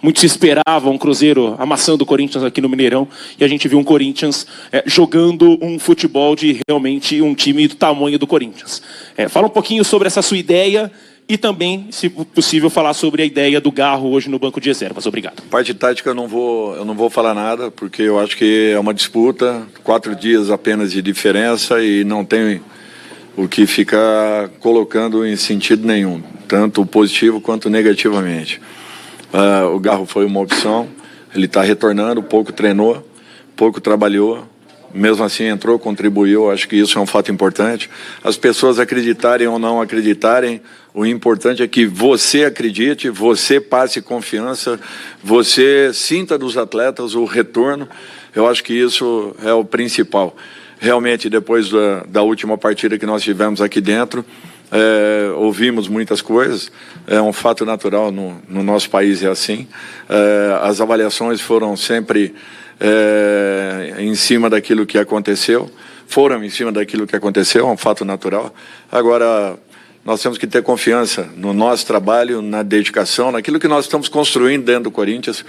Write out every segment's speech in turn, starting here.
Muitos esperavam o Cruzeiro amassando o Corinthians aqui no Mineirão, e a gente viu um Corinthians jogando um futebol de realmente um time do tamanho do Corinthians. Fala um pouquinho sobre essa sua ideia e também, se possível, falar sobre a ideia do Garro hoje no banco de reservas. Obrigado. Parte tática eu não vou falar nada, porque eu acho que é uma disputa, 4 dias apenas de diferença e não tem o que ficar colocando em sentido nenhum, tanto positivo quanto negativamente. O Garro foi uma opção, ele está retornando, pouco treinou, pouco trabalhou, mesmo assim entrou, contribuiu, acho que isso é um fato importante. As pessoas acreditarem ou não acreditarem, o importante é que você acredite, você passe confiança, você sinta dos atletas o retorno, eu acho que isso é o principal. Realmente, depois da última partida que nós tivemos aqui dentro, ouvimos muitas coisas, é um fato natural, no nosso país é assim. As avaliações foram sempre em cima daquilo que aconteceu, é um fato natural. Agora, nós temos que ter confiança no nosso trabalho, na dedicação, naquilo que nós estamos construindo dentro do Corinthians,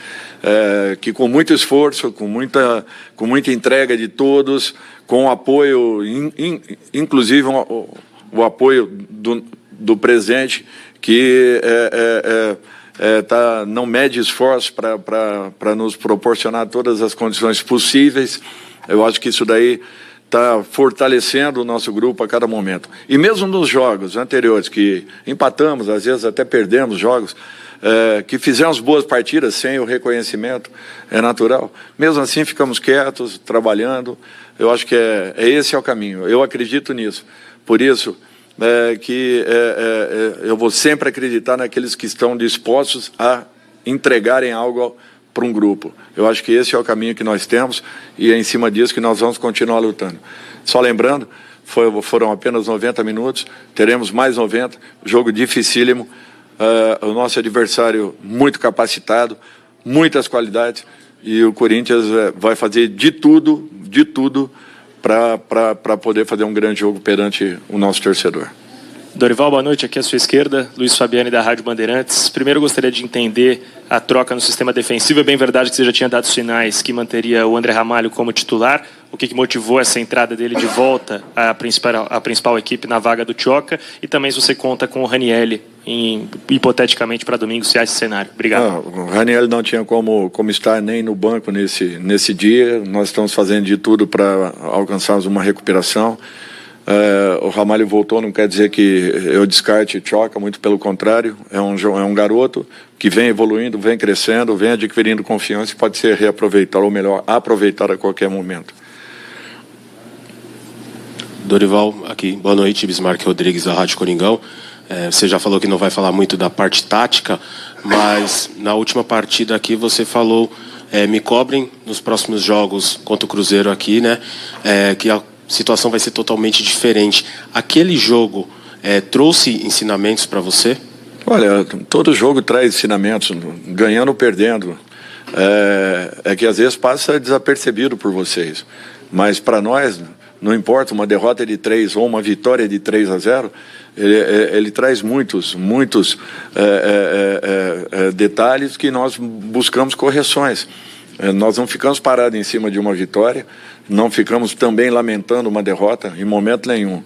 que com muito esforço, com muita entrega de todos, com o apoio, inclusive o apoio do presidente, que não mede esforço para nos proporcionar todas as condições possíveis. Eu acho que isso daí está fortalecendo o nosso grupo a cada momento. E mesmo nos jogos anteriores, que empatamos, às vezes até perdemos jogos, que fizemos boas partidas sem o reconhecimento, é natural. Mesmo assim, ficamos quietos, trabalhando. Eu acho que esse é o caminho. Eu acredito nisso. Por isso, eu vou sempre acreditar naqueles que estão dispostos a entregarem algo para um grupo. Eu acho que esse é o caminho que nós temos e é em cima disso que nós vamos continuar lutando. Só lembrando, foram apenas 90 minutos, teremos mais 90, jogo dificílimo, o nosso adversário muito capacitado, muitas qualidades, e o Corinthians vai fazer de tudo para poder fazer um grande jogo perante o nosso torcedor. Dorival, boa noite. Aqui à sua esquerda, Luiz Fabiani da Rádio Bandeirantes. Primeiro, eu gostaria de entender a troca no sistema defensivo. É bem verdade que você já tinha dado sinais que manteria o André Ramalho como titular. O que motivou essa entrada dele de volta à principal equipe na vaga do Tioca? E também se você conta com o Ranielli, hipoteticamente, para domingo, se há esse cenário. Obrigado. O Ranielli não tinha como estar nem no banco nesse dia. Nós estamos fazendo de tudo para alcançarmos uma recuperação. O Ramalho voltou, não quer dizer que eu descarte o Tioca, muito pelo contrário, é um garoto que vem evoluindo, vem crescendo, vem adquirindo confiança e pode ser reaproveitado, ou melhor, aproveitado a qualquer momento. Dorival, aqui, boa noite, Bismarck Rodrigues da Rádio Coringão. Você já falou que não vai falar muito da parte tática, mas na última partida aqui você falou, me cobrem nos próximos jogos contra o Cruzeiro aqui, né, que a situação vai ser totalmente diferente. Aquele jogo trouxe ensinamentos para você? Olha, todo jogo traz ensinamentos, ganhando ou perdendo. É que às vezes passa desapercebido por vocês. Mas para nós, não importa uma derrota de 3 ou uma vitória de 3-0, ele traz muitos detalhes que nós buscamos correções. Nós não ficamos parados em cima de uma vitória, não ficamos também lamentando uma derrota em momento nenhum.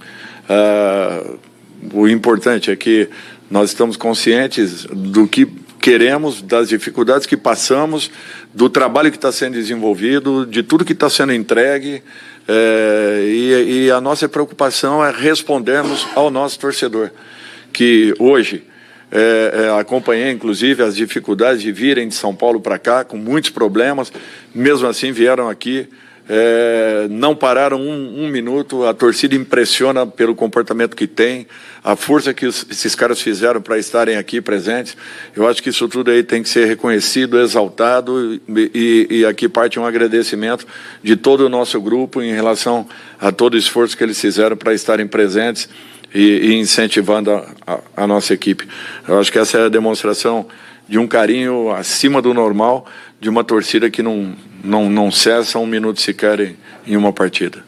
O importante é que nós estamos conscientes do que queremos, das dificuldades que passamos, do trabalho que está sendo desenvolvido, de tudo que está sendo entregue, e a nossa preocupação é respondermos ao nosso torcedor, que hoje acompanhei inclusive as dificuldades de virem de São Paulo para cá, com muitos problemas, mesmo assim vieram aqui, não pararam um minuto. A torcida impressiona pelo comportamento que tem, a força que esses caras fizeram para estarem aqui presentes. Eu acho que isso tudo aí tem que ser reconhecido, exaltado, e aqui parte um agradecimento de todo o nosso grupo em relação a todo o esforço que eles fizeram para estarem presentes e incentivando a nossa equipe. Eu acho que essa é a demonstração de um carinho acima do normal, de uma torcida que não cessa um minuto sequer em uma partida.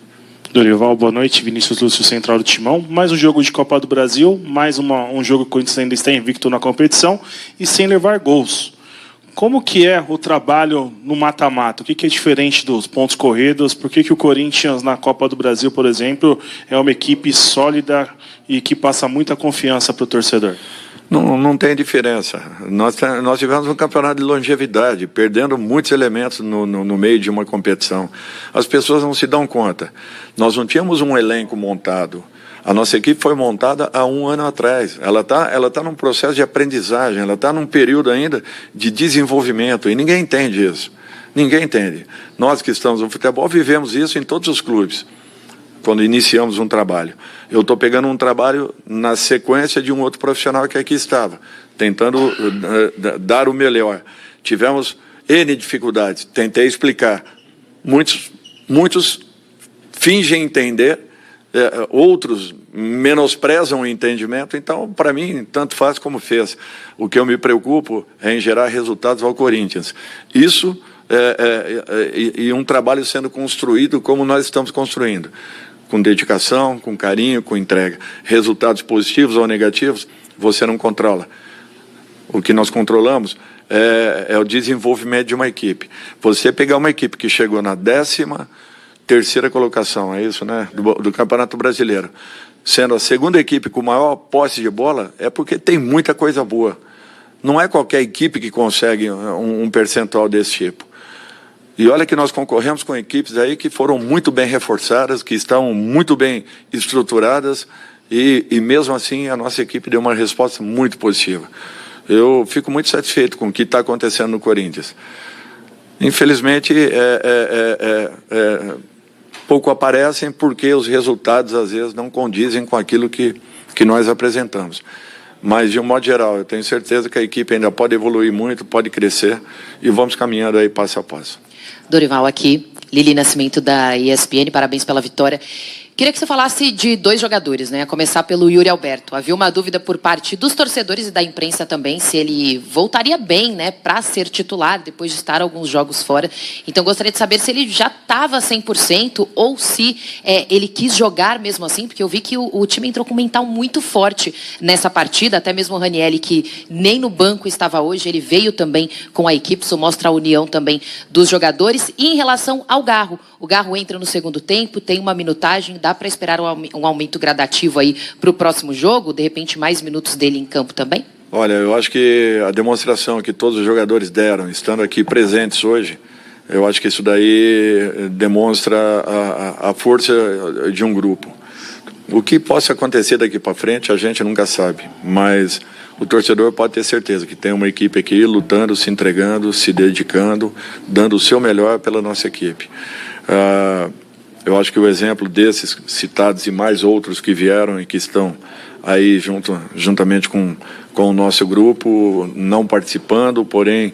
Dorival, boa noite. Vinícius Lúcio, central do Timão. Mais um jogo de Copa do Brasil, mais um jogo que o Corinthians ainda está invicto na competição e sem levar gols. Como que é o trabalho no mata-mata? O que é diferente dos pontos corridos? Por que o Corinthians, na Copa do Brasil, por exemplo, é uma equipe sólida e que passa muita confiança para o torcedor? Não tem diferença. Nós tivemos um campeonato de longevidade, perdendo muitos elementos no meio de uma competição. As pessoas não se dão conta. Nós não tínhamos um elenco montado. A nossa equipe foi montada há 1 ano atrás. Ela tá num processo de aprendizagem, ela está num período ainda de desenvolvimento, e ninguém entende isso. Ninguém entende. Nós que estamos no futebol vivemos isso em todos os clubes, quando iniciamos um trabalho. Eu estou pegando um trabalho na sequência de um outro profissional que aqui estava, tentando dar o melhor. Tivemos N dificuldades, tentei explicar. Muitos fingem entender, outros menosprezam o entendimento, então, para mim, tanto faz como fez. O que eu me preocupo é em gerar resultados ao Corinthians. Isso e um trabalho sendo construído como nós estamos construindo, com dedicação, com carinho, com entrega. Resultados positivos ou negativos, você não controla. O que nós controlamos é o desenvolvimento de uma equipe. Você pegar uma equipe que chegou na 13ª colocação, é isso, né, do Campeonato Brasileiro, sendo a segunda equipe com maior posse de bola, é porque tem muita coisa boa. Não é qualquer equipe que consegue um percentual desse tipo. E olha que nós concorremos com equipes aí que foram muito bem reforçadas, que estão muito bem estruturadas, e mesmo assim a nossa equipe deu uma resposta muito positiva. Eu fico muito satisfeito com o que está acontecendo no Corinthians. Infelizmente, pouco aparecem porque os resultados às vezes não condizem com aquilo que nós apresentamos. Mas, de um modo geral, eu tenho certeza que a equipe ainda pode evoluir muito, pode crescer, e vamos caminhando aí passo a passo. Dorival aqui, Lili Nascimento da ESPN, parabéns pela vitória. Queria que você falasse de 2 jogadores, né? A começar pelo Yuri Alberto. Havia uma dúvida por parte dos torcedores e da imprensa também se ele voltaria bem, né, para ser titular depois de estar alguns jogos fora. Então gostaria de saber se ele já estava 100% ou se ele quis jogar mesmo assim, porque eu vi que o time entrou com um mental muito forte nessa partida, até mesmo o Ranieri, que nem no banco estava hoje, ele veio também com a equipe, isso mostra a união também dos jogadores. E em relação ao Garro, o Garro entra no segundo tempo, tem uma minutagem, dá para esperar um aumento gradativo aí para o próximo jogo? De repente, mais minutos dele em campo também? Olha, eu acho que a demonstração que todos os jogadores deram, estando aqui presentes hoje, eu acho que isso daí demonstra a força de um grupo. O que possa acontecer daqui para frente, a gente nunca sabe, mas o torcedor pode ter certeza que tem uma equipe aqui lutando, se entregando, se dedicando, dando o seu melhor pela nossa equipe. Eu acho que o exemplo desses citados e mais outros que vieram e que estão aí juntamente com o nosso grupo, não participando, porém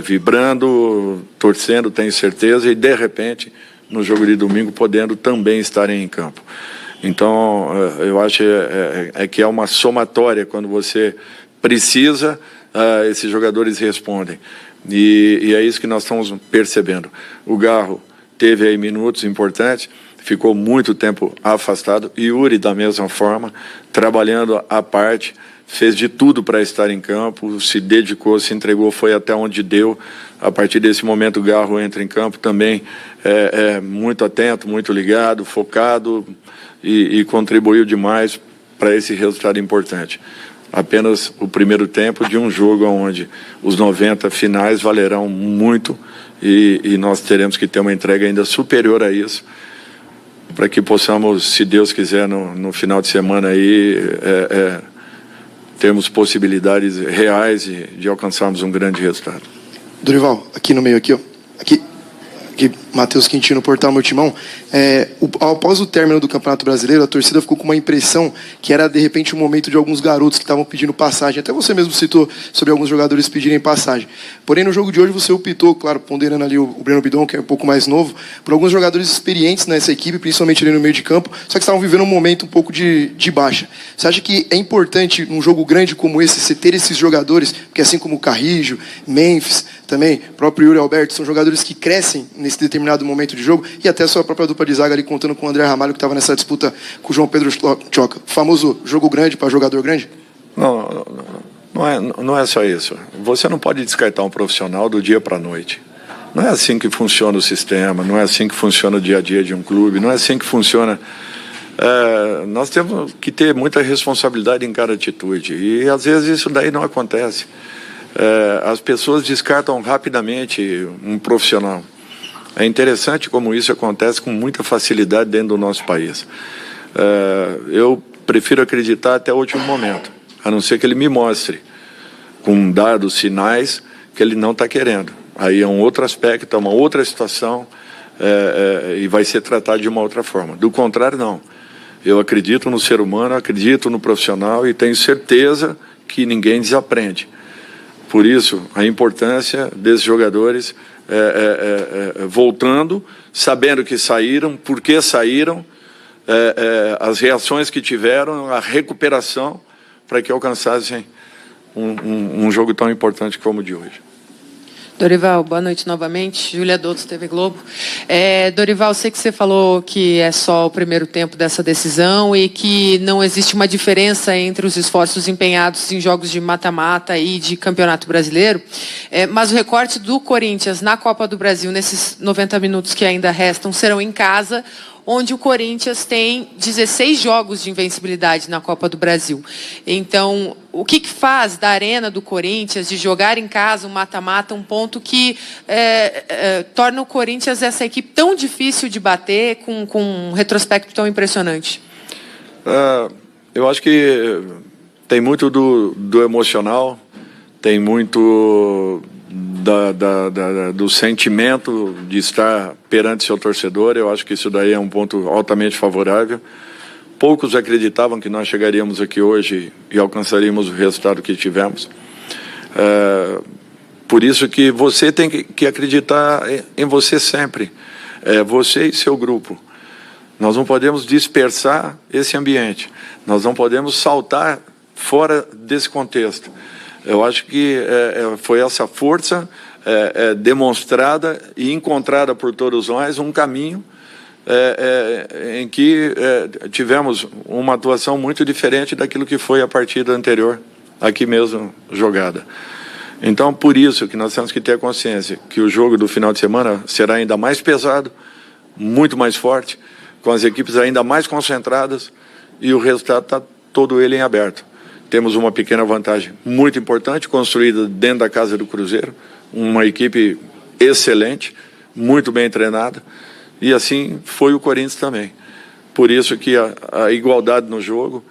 vibrando, torcendo, tenho certeza, e de repente, no jogo de domingo, podendo também estarem em campo. Então, eu acho que é uma somatória. Quando você precisa, esses jogadores respondem. E é isso que nós estamos percebendo. O Garro teve aí minutos importantes, ficou muito tempo afastado. E Yuri, da mesma forma, trabalhando à parte, fez de tudo para estar em campo, se dedicou, se entregou, foi até onde deu. A partir desse momento, o Garro entra em campo também, muito atento, muito ligado, focado, e contribuiu demais para esse resultado importante. Apenas o primeiro tempo de um jogo onde os 90 finais valerão muito, e nós teremos que ter uma entrega ainda superior a isso, para que possamos, se Deus quiser, no final de semana aí, termos possibilidades reais de alcançarmos um grande resultado. Dorival, aqui no meio, aqui, ó. Aqui, Matheus Quintino, Portal Meu Timão. Após o término do Campeonato Brasileiro, a torcida ficou com uma impressão que era, de repente, o momento de alguns garotos que estavam pedindo passagem. Até você mesmo citou sobre alguns jogadores pedirem passagem. Porém, no jogo de hoje, você optou, claro, ponderando ali o Breno Bidon, que é um pouco mais novo, por alguns jogadores experientes nessa equipe, principalmente ali no meio de campo, só que estavam vivendo um momento um pouco de baixa. Você acha que é importante, num jogo grande como esse, você ter esses jogadores, porque assim como o Carrijo, Memphis, também, o próprio Yuri Alberto, são jogadores que crescem nesse determinado momento de jogo, e até a sua própria dupla de zaga ali, contando com o André Ramalho, que estava nessa disputa com o João Pedro Choca. Famoso jogo grande para jogador grande? Não é só isso. Você não pode descartar um profissional do dia para a noite. Não é assim que funciona o sistema, não é assim que funciona o dia a dia de um clube, não é assim que funciona. Nós temos que ter muita responsabilidade em cada atitude e às vezes isso daí não acontece. As pessoas descartam rapidamente um profissional. É interessante como isso acontece com muita facilidade dentro do nosso país. Eu prefiro acreditar até o último momento, a não ser que ele me mostre, com dados, sinais, que ele não está querendo. Aí é um outro aspecto, é uma outra situação e vai ser tratado de uma outra forma. Do contrário, não. Eu acredito no ser humano, acredito no profissional e tenho certeza que ninguém desaprende. Por isso, a importância desses jogadores voltando, sabendo que saíram, por que saíram, as reações que tiveram, a recuperação, para que alcançassem um jogo tão importante como o de hoje. Dorival, boa noite novamente. Júlia Dotto, TV Globo. Dorival, sei que você falou que é só o primeiro tempo dessa decisão e que não existe uma diferença entre os esforços empenhados em jogos de mata-mata e de Campeonato Brasileiro, mas o recorte do Corinthians na Copa do Brasil, nesses 90 minutos que ainda restam, serão em casa, onde o Corinthians tem 16 jogos de invencibilidade na Copa do Brasil. Então, o que faz da arena do Corinthians, de jogar em casa um mata-mata, um ponto que torna o Corinthians essa equipe tão difícil de bater, com um retrospecto tão impressionante? Eu acho que tem muito do emocional, tem muito do sentimento de estar perante seu torcedor. Eu acho que isso daí é um ponto altamente favorável. Poucos acreditavam que nós chegaríamos aqui hoje e alcançaríamos o resultado que tivemos. Por isso que você tem que acreditar em você sempre, você e seu grupo. Nós não podemos dispersar esse ambiente, nós não podemos saltar fora desse contexto. Eu acho que foi essa força demonstrada e encontrada por todos nós, um caminho em que tivemos uma atuação muito diferente daquilo que foi a partida anterior, aqui mesmo jogada. Então, por isso que nós temos que ter consciência que o jogo do final de semana será ainda mais pesado, muito mais forte, com as equipes ainda mais concentradas e o resultado está todo ele em aberto. Temos uma pequena vantagem muito importante, construída dentro da casa do Cruzeiro, uma equipe excelente, muito bem treinada, e assim foi o Corinthians também. Por isso que a igualdade no jogo,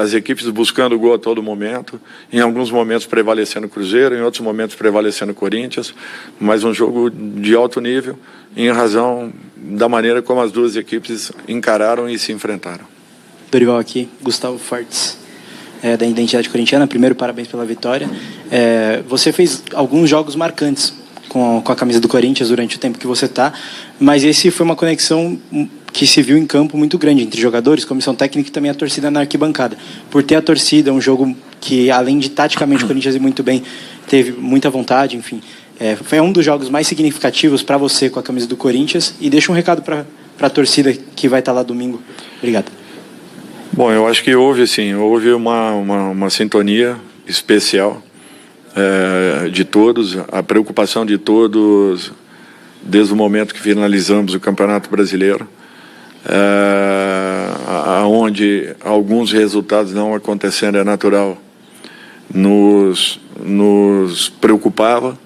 as equipes buscando o gol a todo momento, em alguns momentos prevalecendo o Cruzeiro, em outros momentos prevalecendo o Corinthians, mas um jogo de alto nível, em razão da maneira como as duas equipes encararam e se enfrentaram. Dorival aqui, Gustavo Fortes. Da Identidade Corintiana. Primeiro, parabéns pela vitória. Você fez alguns jogos marcantes com a camisa do Corinthians durante o tempo que você está, mas esse foi uma conexão que se viu em campo muito grande entre jogadores, comissão técnica e também a torcida na arquibancada. Por ter a torcida, um jogo que, além de taticamente o Corinthians ir muito bem, teve muita vontade, enfim. Foi um dos jogos mais significativos para você com a camisa do Corinthians, e deixa um recado para a torcida que vai estar lá domingo. Obrigado. Bom, eu acho que houve uma sintonia especial de todos, a preocupação de todos desde o momento que finalizamos o Campeonato Brasileiro, onde alguns resultados não acontecendo é natural, nos preocupava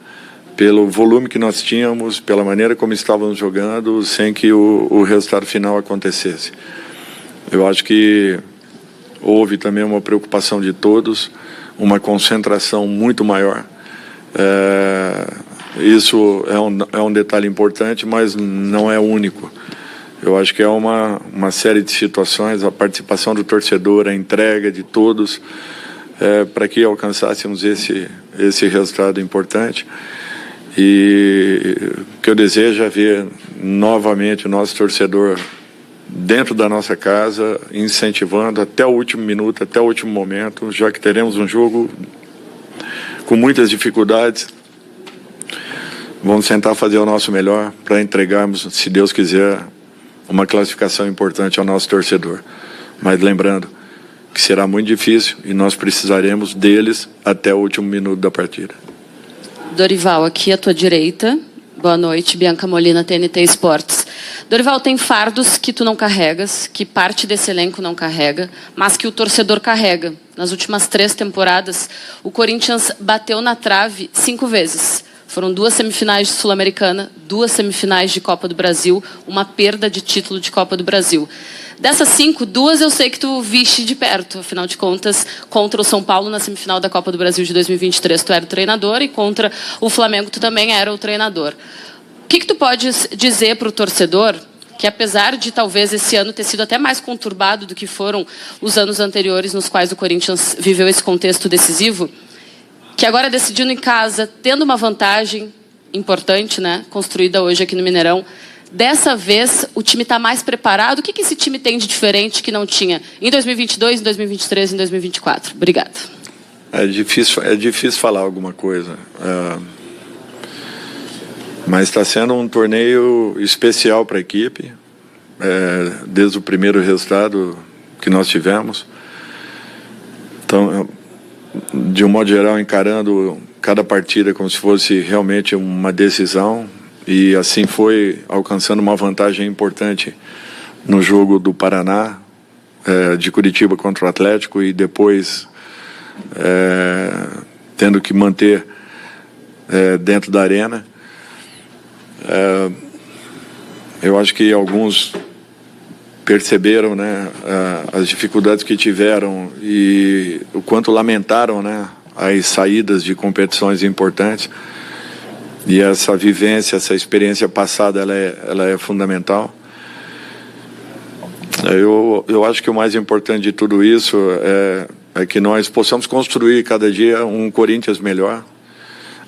pelo volume que nós tínhamos, pela maneira como estávamos jogando, sem que o resultado final acontecesse. Eu acho que houve também uma preocupação de todos, uma concentração muito maior. Isso é um detalhe importante, mas não é único. Eu acho que é uma série de situações, a participação do torcedor, a entrega de todos, para que alcançássemos esse resultado importante. E o que eu desejo é ver novamente o nosso torcedor dentro da nossa casa, incentivando até o último minuto, até o último momento, já que teremos um jogo com muitas dificuldades. Vamos tentar fazer o nosso melhor para entregarmos, se Deus quiser, uma classificação importante ao nosso torcedor. Mas lembrando que será muito difícil e nós precisaremos deles até o último minuto da partida. Dorival, aqui à tua direita. Boa noite, Bianca Molina, TNT Esportes. Dorival, tem fardos que tu não carregas, que parte desse elenco não carrega, mas que o torcedor carrega. Nas últimas 3 temporadas, o Corinthians bateu na trave 5 vezes. Foram 2 semifinais de Sul-Americana, 2 semifinais de Copa do Brasil, uma perda de título de Copa do Brasil. Dessas 5, 2 eu sei que tu viste de perto. Afinal de contas, contra o São Paulo na semifinal da Copa do Brasil de 2023, tu era o treinador, e contra o Flamengo tu também era o treinador. O que tu podes dizer para o torcedor que, apesar de talvez esse ano ter sido até mais conturbado do que foram os anos anteriores nos quais o Corinthians viveu esse contexto decisivo, que agora decidindo em casa, tendo uma vantagem importante, né, construída hoje aqui no Mineirão, dessa vez o time está mais preparado? O que esse time tem de diferente que não tinha em 2022, em 2023, em 2024? Obrigada. É difícil falar alguma coisa. Mas está sendo um torneio especial para a equipe, desde o primeiro resultado que nós tivemos. Então, de um modo geral, encarando cada partida como se fosse realmente uma decisão, e assim foi, alcançando uma vantagem importante no jogo do Paraná, de Curitiba contra o Atlético, e depois tendo que manter dentro da arena. Eu acho que alguns perceberam, né, as dificuldades que tiveram e o quanto lamentaram, né, as saídas de competições importantes. E essa vivência, essa experiência passada, ela é fundamental. Eu acho que o mais importante de tudo isso é que nós possamos construir cada dia um Corinthians melhor,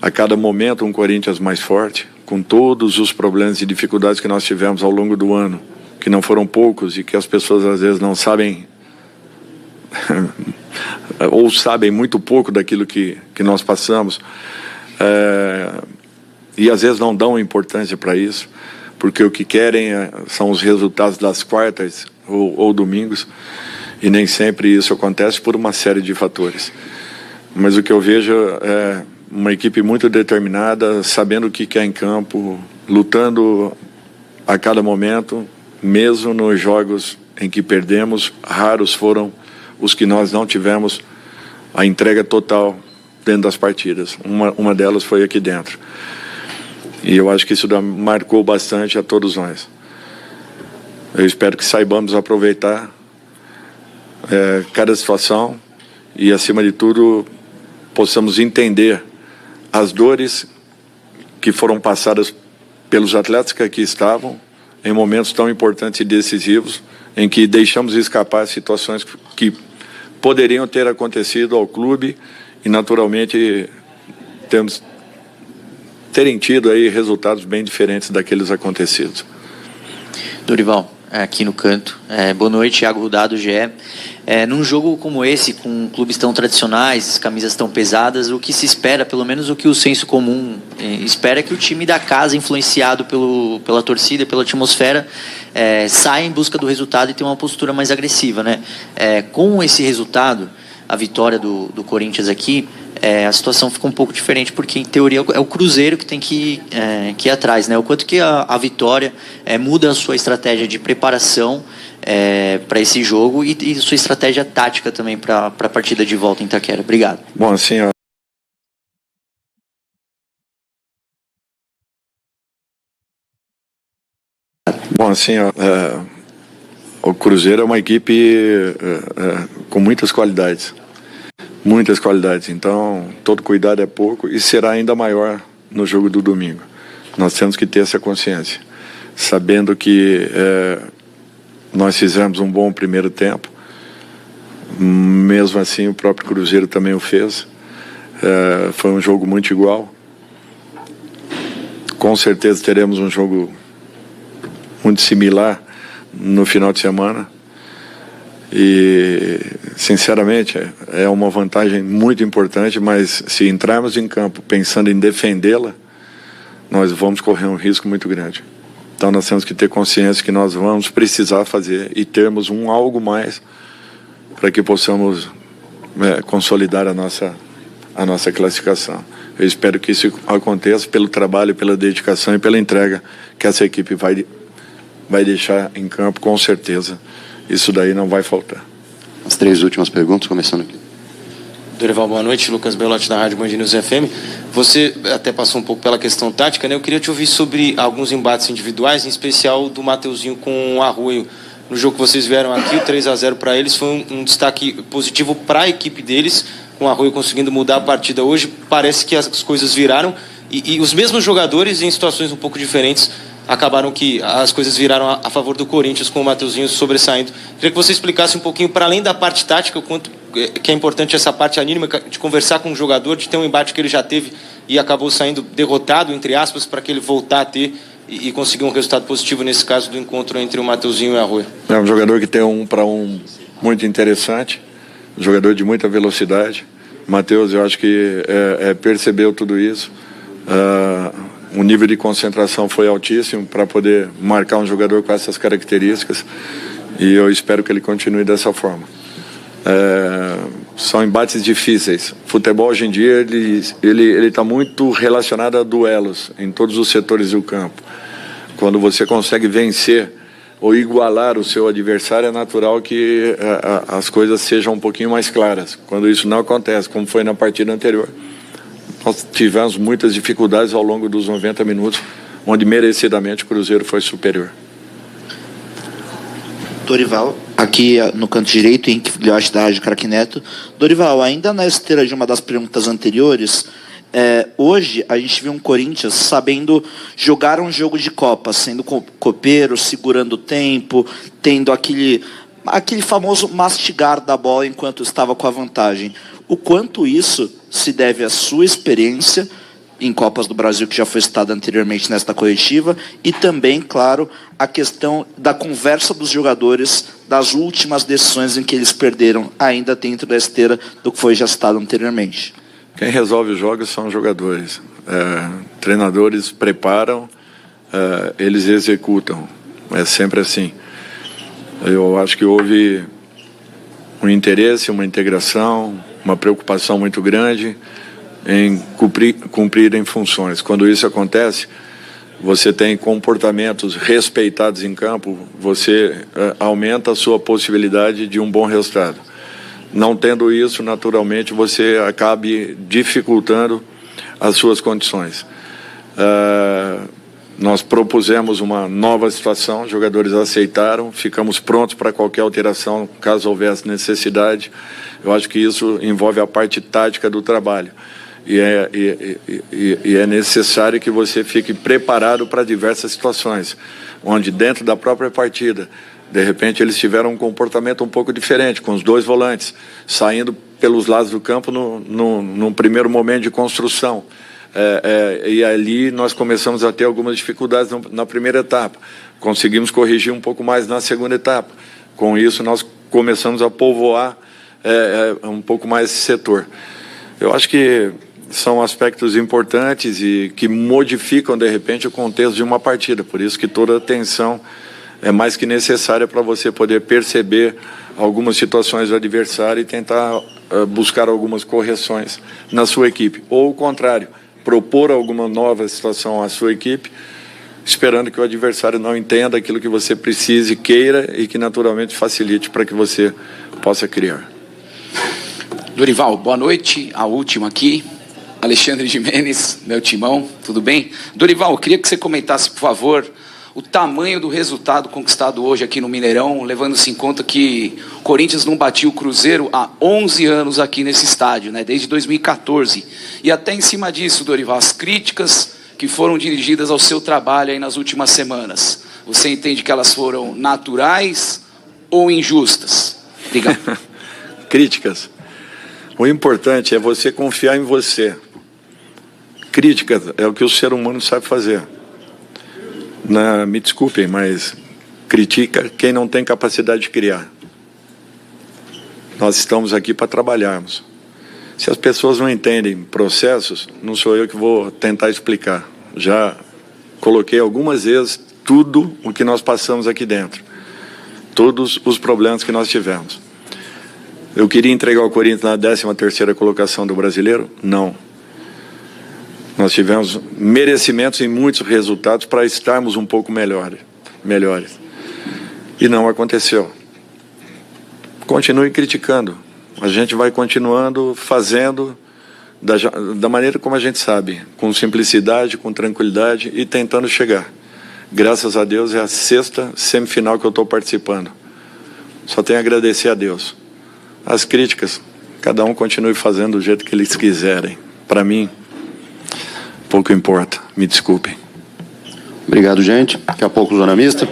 a cada momento um Corinthians mais forte, com todos os problemas e dificuldades que nós tivemos ao longo do ano, que não foram poucos e que as pessoas às vezes não sabem ou sabem muito pouco daquilo que nós passamos, e às vezes não dão importância para isso, porque o que querem são os resultados das quartas ou domingos, e nem sempre isso acontece por uma série de fatores. Mas o que eu vejo é uma equipe muito determinada, sabendo o que quer em campo, lutando a cada momento, mesmo nos jogos em que perdemos. Raros foram os que nós não tivemos a entrega total dentro das partidas. Uma delas foi aqui dentro. E eu acho que isso marcou bastante a todos nós. Eu espero que saibamos aproveitar cada situação e, acima de tudo, possamos entender as dores que foram passadas pelos atletas que aqui estavam em momentos tão importantes e decisivos, em que deixamos escapar situações que poderiam ter acontecido ao clube e, naturalmente, terem tido aí resultados bem diferentes daqueles acontecidos. Dorival, aqui no canto. Boa noite, Thiago Rudá, do GE. Num jogo como esse, com clubes tão tradicionais, camisas tão pesadas, o que se espera, pelo menos o que o senso comum espera, é que o time da casa, influenciado pela torcida, pela atmosfera, saia em busca do resultado e tenha uma postura mais agressiva, né? Com esse resultado, a vitória do Corinthians aqui, a situação fica um pouco diferente, porque em teoria é o Cruzeiro que tem que ir atrás, né? O quanto que a vitória muda a sua estratégia de preparação para esse jogo e sua estratégia tática também para a partida de volta em Itaquera. Obrigado. Bom, assim, o Cruzeiro é uma equipe com muitas qualidades. Muitas qualidades. Então, todo cuidado é pouco e será ainda maior no jogo do domingo. Nós temos que ter essa consciência, sabendo que nós fizemos um bom primeiro tempo. Mesmo assim, o próprio Cruzeiro também o fez. Foi um jogo muito igual. Com certeza teremos um jogo muito similar no final de semana. E, sinceramente, é uma vantagem muito importante, mas se entrarmos em campo pensando em defendê-la, nós vamos correr um risco muito grande. Então nós temos que ter consciência que nós vamos precisar fazer e termos algo mais para que possamos consolidar a nossa classificação. Eu espero que isso aconteça pelo trabalho, pela dedicação e pela entrega que essa equipe vai deixar em campo, com certeza. Isso daí não vai faltar. As 3 últimas perguntas, começando aqui. Dorival, boa noite. Lucas Belotti, da Rádio Band News FM. Você até passou um pouco pela questão tática, né? Eu queria te ouvir sobre alguns embates individuais, em especial do Mateuzinho com o Arroio. No jogo que vocês vieram aqui, o 3-0 para eles foi um destaque positivo para a equipe deles, com o Arroio conseguindo mudar a partida. Hoje parece que as coisas viraram e os mesmos jogadores, em situações um pouco diferentes, acabaram que as coisas viraram a favor do Corinthians, com o Mateuzinho sobressaindo. Queria que você explicasse um pouquinho, para além da parte tática, o quanto que é importante essa parte anímica, de conversar com o jogador, de ter um embate que ele já teve e acabou saindo derrotado, entre aspas, para que ele voltar a ter e conseguir um resultado positivo nesse caso do encontro entre o Mateuzinho e o Arroio. É um jogador que tem um 1-1 muito interessante, um jogador de muita velocidade. Matheus, eu acho que percebeu tudo isso. O nível de concentração foi altíssimo para poder marcar um jogador com essas características, e eu espero que ele continue dessa forma. São embates difíceis. O futebol hoje em dia ele está muito relacionado a duelos em todos os setores do campo. Quando você consegue vencer ou igualar o seu adversário, é natural que as coisas sejam um pouquinho mais claras. Quando isso não acontece, como foi na partida anterior, nós tivemos muitas dificuldades ao longo dos 90 minutos, onde merecidamente o Cruzeiro foi superior. Dorival, aqui no canto direito, Henrique Filhote, da Rádio Craque Neto. Dorival, ainda na esteira de uma das perguntas anteriores, hoje a gente viu um Corinthians sabendo jogar um jogo de Copa, sendo copeiro, segurando o tempo, tendo aquele famoso mastigar da bola enquanto estava com a vantagem. O quanto isso se deve à sua experiência em Copas do Brasil, que já foi citada anteriormente nesta coletiva, e também, claro, a questão da conversa dos jogadores das últimas decisões em que eles perderam, ainda dentro da esteira do que foi já citado anteriormente. Quem resolve os jogos são os jogadores. Treinadores preparam, eles executam. É sempre assim. Eu acho que houve um interesse, uma integração, uma preocupação muito grande em cumprirem funções. Quando isso acontece, você tem comportamentos respeitados em campo, você aumenta a sua possibilidade de um bom resultado. Não tendo isso, naturalmente, você acabe dificultando as suas condições. Nós propusemos uma nova situação, os jogadores aceitaram, ficamos prontos para qualquer alteração, caso houvesse necessidade. Eu acho que isso envolve a parte tática do trabalho. E é necessário que você fique preparado para diversas situações, onde dentro da própria partida, de repente eles tiveram um comportamento um pouco diferente, com os 2 volantes, saindo pelos lados do campo num primeiro momento de construção. E ali nós começamos a ter algumas dificuldades na primeira etapa. Conseguimos corrigir um pouco mais na segunda etapa. Com isso, nós começamos a povoar um pouco mais esse setor. Eu acho que são aspectos importantes e que modificam, de repente, o contexto de uma partida. Por isso que toda atenção é mais que necessária para você poder perceber algumas situações do adversário e tentar buscar algumas correções na sua equipe. Ou o contrário, propor alguma nova situação à sua equipe, esperando que o adversário não entenda aquilo que você precise, queira e que naturalmente facilite para que você possa criar. Dorival, boa noite. A última aqui, Alexandre Gimenez, meu timão, tudo bem? Dorival, eu queria que você comentasse, por favor, o tamanho do resultado conquistado hoje aqui no Mineirão, levando-se em conta que o Corinthians não batia o Cruzeiro há 11 anos aqui nesse estádio, né, desde 2014. E até em cima disso, Dorival, as críticas que foram dirigidas ao seu trabalho aí nas últimas semanas, você entende que elas foram naturais ou injustas? Obrigado. Críticas. O importante é você confiar em você. Críticas é o que o ser humano sabe fazer. Me desculpem, mas critica quem não tem capacidade de criar. Nós estamos aqui para trabalharmos. Se as pessoas não entendem processos, não sou eu que vou tentar explicar. Já coloquei algumas vezes tudo o que nós passamos aqui dentro. Todos os problemas que nós tivemos. Eu queria entregar o Corinthians na 13ª colocação do Brasileiro? Não. Nós tivemos merecimentos em muitos resultados para estarmos um pouco melhores. E não aconteceu. Continue criticando. A gente vai continuando fazendo da maneira como a gente sabe, com simplicidade, com tranquilidade e tentando chegar. Graças a Deus é a 6ª semifinal que eu estou participando. Só tenho a agradecer a Deus. As críticas, cada um continue fazendo do jeito que eles quiserem. Para mim, pouco importa. Me desculpem. Obrigado, gente. Daqui a pouco, Zona Mista.